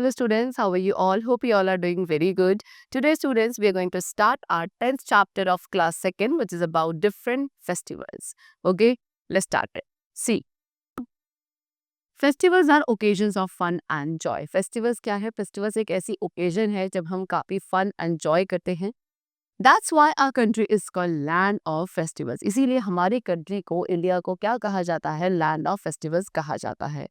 Hello students, how are you all? Hope you all are doing very good. Today students, we are going to start our 10th chapter of class 2nd, which is about different festivals. Okay, let's start it. See, festivals are occasions of fun and joy. Festivals क्या है? Festivals एक ऐसी occasion है जब हम काफी fun and joy करते हैं. That's why our country is called land of festivals. इसीलिए हमारी कंट्री को, इंडिया को क्या कहा जाता है? लैंड ऑफ फेस्टिवल्स कहा जाता है.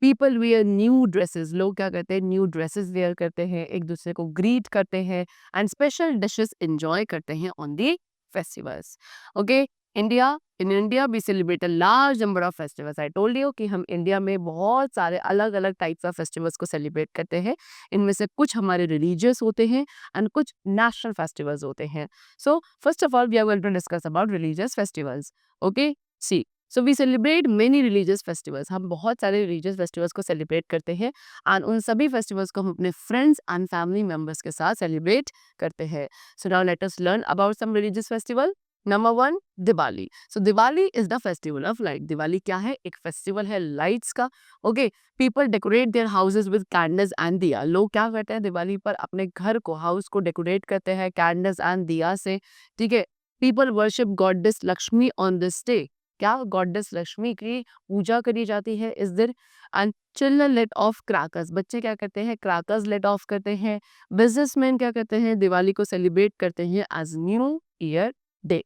People wear new dresses. लोग क्या करते हैं? न्यू ड्रेसेस वेयर करते हैं, एक दूसरे को ग्रीट करते हैं एंड स्पेशल डिशेस एंजॉय करते हैं on the festivals. Okay, in India we celebrate a large number of festivals. I told you कि हम इंडिया में बहुत सारे अलग अलग टाइप्स ऑफ फेस्टिवल्स को सेलिब्रेट करते हैं. इनमें से कुछ हमारे रिलीजियस होते हैं एंड कुछ नेशनल फेस्टिवल्स होते हैं. So first of all we are going to discuss about religious festivals. Okay, see, so we celebrate many religious festivals. हम बहुत सारे रिलीजियस फेस्टिवल्स को सेलिब्रेट करते हैं एंड उन सभी फेस्टिवल्स को हम अपने फ्रेंड्स एंड फैमिली मेंबर्स के साथ सेलिब्रेट करते हैं. So now let us learn about some religious festival. Number 1, Diwali. So Diwali is the festival of light. Diwali क्या है? एक फेस्टिवल है लाइट्स का. Okay, people decorate their houses with candles and diya. लोग क्या करते हैं? दिवाली पर अपने घर को, हाउस को डेकोरेट करते हैं कैंडल्स एंड दिया से. ठीक है, people worship goddess Lakshmi on this day. क्या? गॉडेस लक्ष्मी की पूजा करी जाती है इस दिन. And children late of crackers. बच्चे क्या करते हैं? क्रैकर्स लेट ऑफ करते हैं. बिजनेसमैन क्या करते हैं? दिवाली को सेलिब्रेट करते हैं as new year day.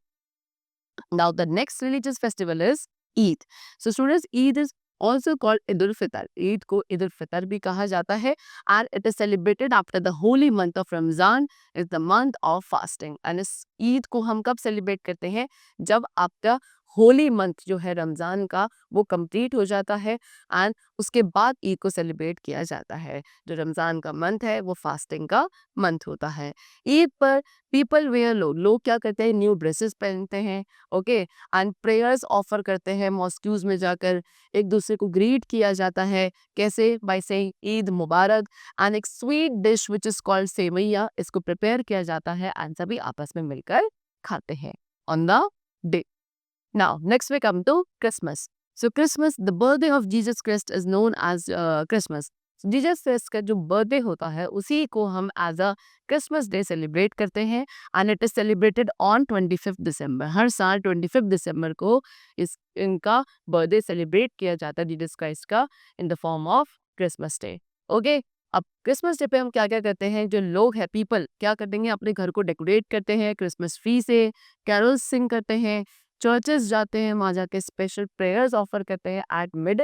Now the next religious festival is Eid. So students, Eid is also called Eid al-Fitr. Eid को Eid al-Fitr भी कहा जाता है and it is celebrated after the holy month of Ramzan. Is the month of fasting. And इस ईद को हम कब celebrate करते हैं? जब आपका होली मंथ जो है रमज़ान का वो कंप्लीट हो जाता है एंड उसके बाद ईद को सेलिब्रेट किया जाता है. जो रमज़ान का मंथ है वो फास्टिंग का मंथ होता है. ईद पर पीपल वेयर, लोग क्या करते हैं? न्यू ड्रेसेस पहनते हैं. ओके, एंड प्रेयर्स ऑफर करते हैं. मॉस्क्यूज में जाकर एक दूसरे को ग्रीट किया जाता है. कैसे? By saying Eid Mubarak. And एक sweet dish which is called sewaiyan, इसको प्रिपेयर किया जाता है एंड सभी आपस में मिलकर खाते हैं on the day. Now, next we come to Christmas. So Christmas, the birthday of Jesus Christ is known as Christmas. Jesus Christ का जो बर्थडे होता है उसी को हम as a Christmas day celebrate करते हैं and it is celebrated on 25 December. हर साल 25 दिसंबर को इनका बर्थडे सेलिब्रेट किया जाता है जीसस क्राइस्ट का in the form of Christmas day. Okay, अब क्रिसमस डे पे हम क्या क्या करते हैं? जो लोग हैं, पीपल क्या करेंगे? अपने घर को डेकोरेट करते हैं क्रिसमस ट्री से, कैरोल्स सिंग करते हैं, चर्चेस जाते हैं, वहाँ जाके स्पेशल प्रेयर्स ऑफर करते हैं एट मिड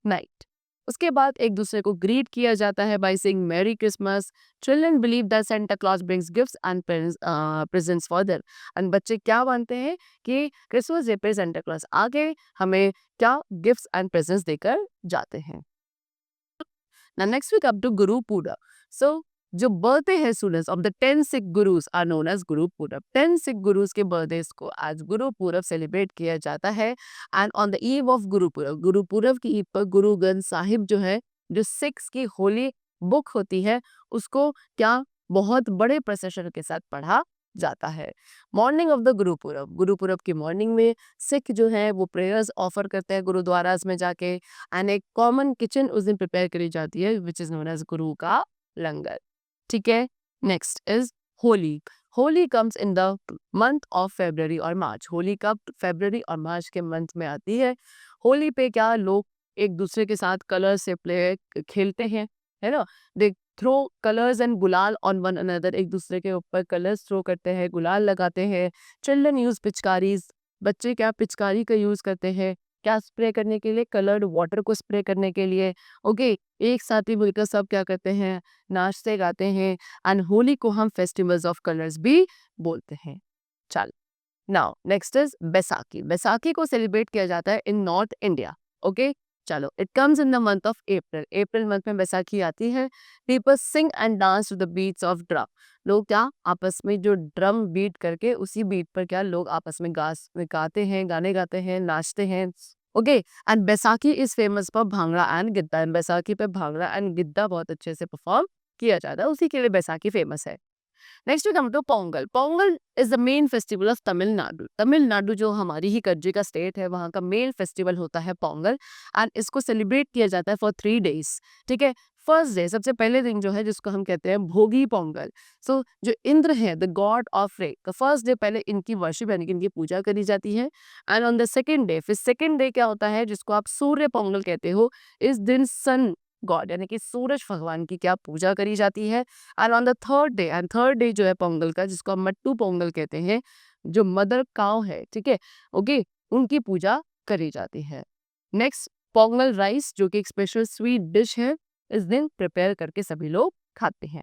नाइट. उसके बाद एक दूसरे को ग्रीट किया जाता है by saying merry Christmas. Children believe that Santa Claus brings gifts and presents for them. And बच्चे क्या मानते हैं कि क्रिसमस डे पे सेंटा क्लॉज आके हमें क्या गिफ्ट्स एंड प्रेजेंट्स देकर जाते हैं. Now next we come to Guru Purab. So जो बर्थडे है students of the 10 Sikh gurus are known as Guru Purab. 10 Sikh gurus के बर्थडेज को आज गुरु पूरब सेलिब्रेट किया जाता है and on the eve of गुरु पूरब की ईद पर गुरु ग्रंथ साहिब जो है, जो सिख्स की होली बुक होती है, उसको क्या बहुत बड़े प्रोसेशन के साथ पढ़ा जाता है. मॉर्निंग ऑफ द गुरु पूरब की मॉर्निंग में सिख जो है वो प्रेयर्स ऑफर करते हैं गुरुद्वाराज में जाके एंड एक कॉमन किचन उस दिन प्रिपेयर करी जाती है विच इज नोन एज गुरु का लंगर. ठीक है, next is Holi. Holi comes in the month of February और मार्च. होली कब? फेब्रवरी और मार्च के मंथ में आती है. होली पे क्या लोग एक दूसरे के साथ कलर से खेलते हैं, है ना. दे थ्रो कलर्स एंड गुलाल ऑन वन अनदर. एक दूसरे के ऊपर कलर्स थ्रो करते हैं, गुलाल लगाते हैं. Children use pichkaris. बच्चे क्या पिचकारी का यूज करते हैं? क्या स्प्रे करने के लिए? कलर्ड वाटर को स्प्रे करने के लिए. ओके, एक साथ ही मिलकर सब क्या करते हैं? नाचते गाते हैं एंड होली को हम फेस्टिवल्स ऑफ कलर्स भी बोलते हैं. चल, now next is Baisakhi. Baisakhi को सेलिब्रेट किया जाता है इन नॉर्थ इंडिया. ओके, चलो, it comes in the month of April. April month में बैसाखी आती है. People sing and dance to the beats of drum. लोग क्या आपस में जो ड्रम बीट करके उसी बीट पर क्या लोग आपस में गाते हैं, गाने गाते हैं, नाचते हैं. Okay, and Baisakhi is famous for bhangra and Giddha. Baisakhi पे भांगड़ा एंड गिद्दा बहुत अच्छे से परफॉर्म किया जाता है, उसी के लिए बैसाखी फेमस है. Next we come to Pongal. Pongal is the main festival of Tamil Nadu. Tamil Nadu जो हमारी ही कंट्री का स्टेट है, वहाँ का मेन फेस्टिवल होता है पोंगल, एंड इसको सेलिब्रेट किया जाता है फॉर 3 days। ठीक है, फर्स्ट डे सबसे पहले दिन जो है जिसको हम कहते हैं भोगी पोंगल। सो जो इंद्र है the God of rain, the first day पहले इनकी वर्शिप यानी कि इनकी पूजा करी जाती है। And on the second day, फिर सेकेंड डे क्या होता है जिसको आप सूर्य पोंगल कहते हो, इस दिन सन गॉड यानी कि सूरज भगवान की क्या पूजा करी जाती है। And on the third day, and third day जो है पोंगल का, जिसको हम मट्टू पोंगल कहते हैं, जो मदर काउ है, ठीक है, ओके, उनकी पूजा करी जाती है। नेक्स्ट, पोंगल राइस जो कि एक स्पेशल स्वीट डिश है, इस दिन प्रिपेयर करके सभी लोग खाते हैं।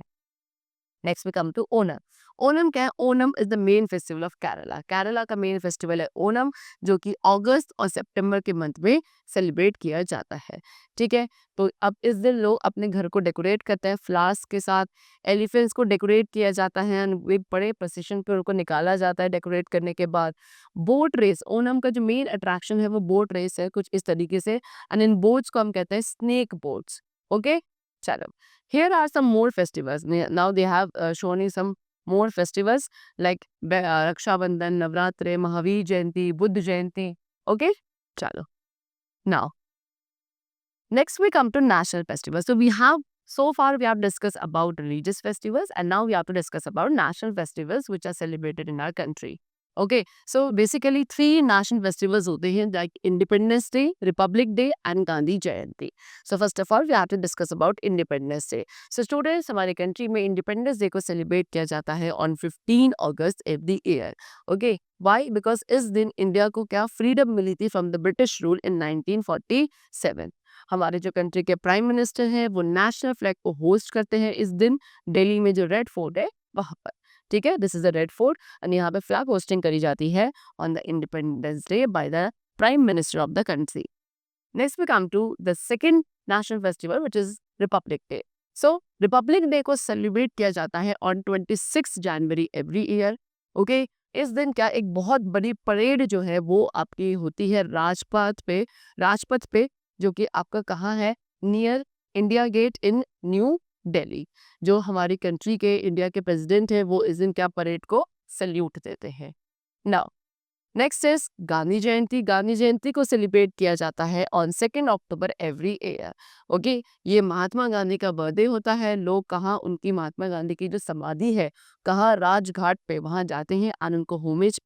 Next we come to Onam. Onam क्या है? Onam is the main festival of Kerala. Kerala का मेन फेस्टिवल है ओनम, जो कि अगस्त और सितंबर के मंथ में सेलिब्रेट किया जाता है। ठीक है, तो अब इस दिन लोग अपने घर को डेकोरेट करते हैं फ्लावर्स के साथ। एलिफेंट्स को डेकोरेट किया जाता है एंड एक बड़े प्रोसेशन पे उनको निकाला जाता है डेकोरेट करने के बाद। बोट रेस, ओनम का जो मेन अट्रैक्शन है वो बोट रेस है, कुछ इस तरीके से। एंड इन बोट्स को हम कहते हैं स्नेक बोट्स। ओके, चलो, here are some more festivals. Now they have shown you some more festivals like Raksha Bandhan, Navratri, Mahavir Jayanti, Buddha Jayanti. Okay, chalo. Now, next we come to national festivals. So far we have discussed about religious festivals, and now we have to discuss about national festivals which are celebrated in our country. Okay, so basically 3 national festivals होते हैं, like Independence Day, Republic Day and Gandhi Jayanti. So first of all we have to discuss about Independence Day. So students, हमारे country में Independence Day को celebrate किया जाता है on 15 August every year. Okay, why? Because इस दिन India को क्या freedom मिली थी from the British rule in 1947. हमारे जो कंट्री के प्राइम मिनिस्टर हैं वो नेशनल फ्लैग को होस्ट करते हैं इस दिन, दिल्ली में जो रेड फोर्ट है वहां पर। ठीक है, this is the Red Fort, and यहाँ पे फ्लैग होस्टिंग करी जाती है on the Independence Day by the prime minister of the country. Next we come to the second national festival which is Republic Day. So Republic Day को celebrate किया जाता है on 26 जनवरी एवरी ईयर। ओके, इस दिन क्या एक बहुत बड़ी परेड जो है वो आपकी होती है राजपथ पे, जो कि आपका कहाँ है, near India get in new Delhi. जो हमारी कंट्री के इंडिया के प्रेसिडेंट है वो इस दिन क्या परेड को सल्यूट देते हैं। नाउ नेक्स्ट इज गांधी जयंती। गांधी जयंती को सेलिब्रेट किया जाता है on 2 October every year. Okay, ये महात्मा गांधी का बर्थडे होता है। लोग कहाँ, उनकी महात्मा गांधी की जो समाधि है कहाँ, राजघाट पे, वहाँ जाते हैं और उनको होमेज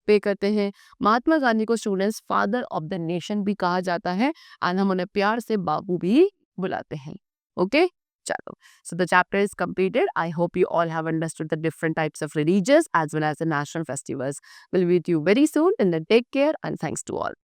पे करते हैं। महात्मा गांधी को students father of the nation भी कहा जाता है और हम उन्हें प्यार से बाबू भी बुलाते हैं। ओके, चलो, so the chapter is completed. I hope you all have understood the different types of religious as well as the national festivals. We'll meet you very soon, and then take care and thanks to all.